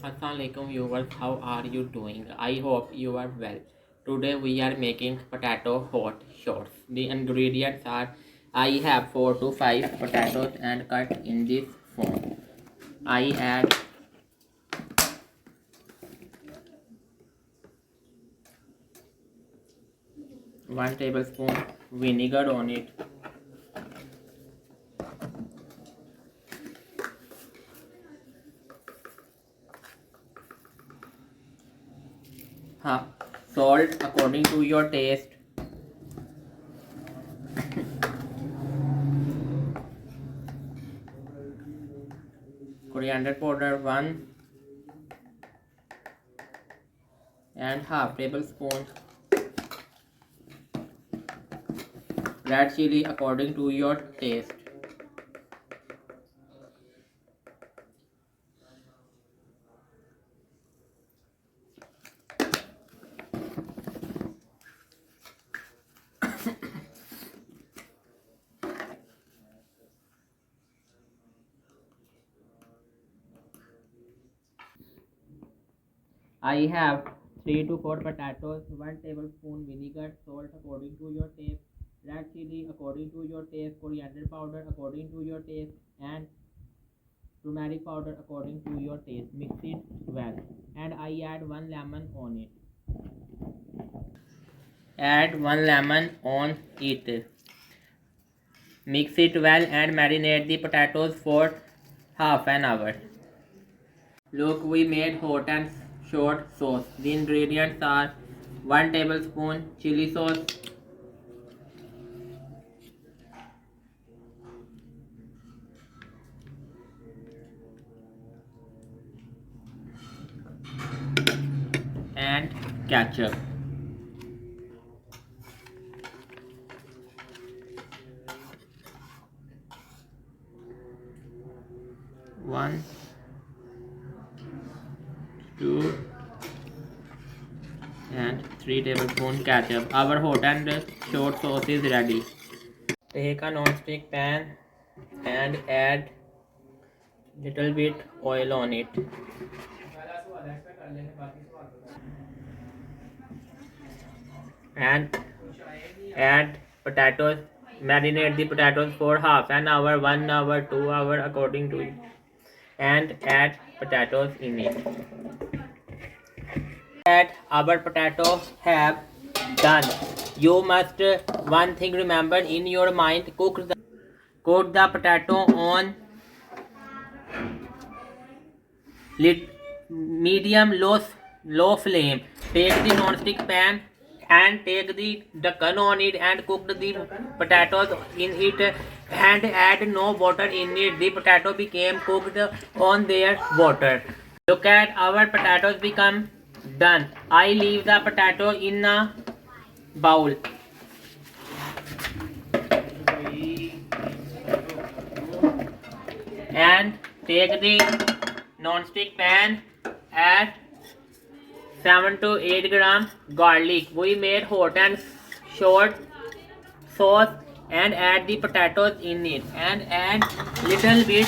Assalamualaikum viewers, how are you doing? I hope you are well. Today we are making potato hot shots. The ingredients are I have 4 to 5 potatoes and cut in this form. I add 1 tablespoon vinegar on it. Salt according to your taste. Coriander powder 1 and half tablespoon. Red chili according to your taste. I have 3 to 4 potatoes, 1 tablespoon vinegar, salt according to your taste, red chili according to your taste, coriander powder according to your taste, and turmeric powder according to your taste. Mix it well, and I add 1 lemon on it. Add 1 lemon on it. Mix it well and marinate the potatoes for half an hour. Look, we made hot and short sauce. The ingredients are 1 tablespoon chili sauce, and ketchup. 1, 2, and 3 tablespoon ketchup. Our hot and short sauce is ready. Take a non-stick pan and add little bit oil on it. And add potatoes. Marinate the potatoes for half an hour, 1 hour, 2 hour according to it. And add potatoes in it. That our potatoes have done. You must one thing remember in your mind: cook the potato on medium low flame. Take the non-stick pan and take the ढक्कन on it and cook the potatoes in it and add no water in it. The potato became cooked on their water. Look at our potatoes become done. I leave the potato in a bowl and take the non-stick pan, add 7 to 8 gram garlic. We made hot and short sauce and add the potatoes in it and add little bit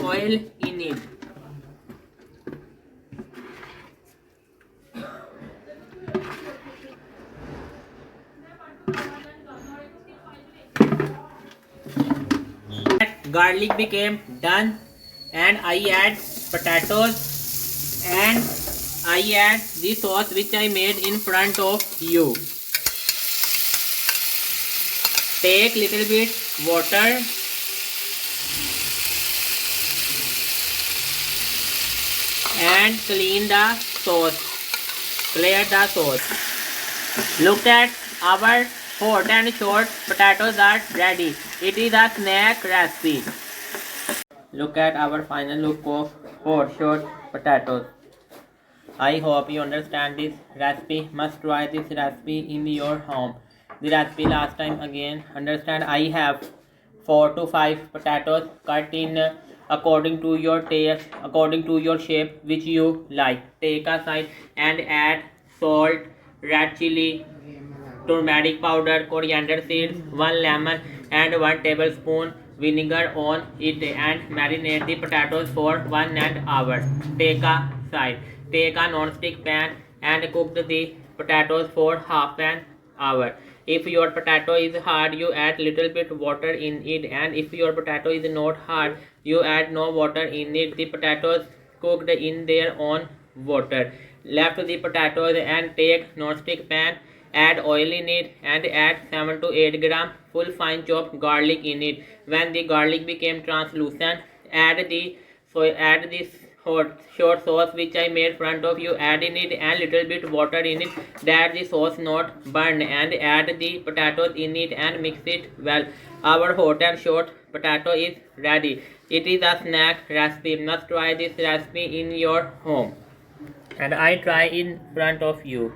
oil in it. Garlic became done and I add potatoes and I add the sauce which I made in front of you. Take little bit water and clean the sauce. Clear the sauce. Look at our hot and short potatoes are ready. It is a snack recipe. Look at our final look of hot short potatoes. I hope you understand this recipe. Must try this recipe in your home. The recipe last time again. Understand, I have 4 to 5 potatoes cut in according to your taste, according to your shape which you like. Take a side and add salt, red chili, turmeric powder, coriander seeds, 1 lemon and 1 tablespoon vinegar on it and marinate the potatoes for 1 hour. Take a side. Take a non-stick pan and cook the potatoes for half an hour. If your potato is hard, you add little bit water in it, and if your potato is not hard, you add no water in it. The potatoes cooked in their own water. Left the potatoes and take non-stick pan, add oil in it and add 7 to 8 gram full fine chopped garlic in it. When the garlic became translucent, add the short sauce which I made front of you, add in it and little bit water in it that the sauce not burn, and add the potatoes in it and mix it well. Our hot and short potato is ready. It is a snack recipe. Must try this recipe in your home. And I try in front of you.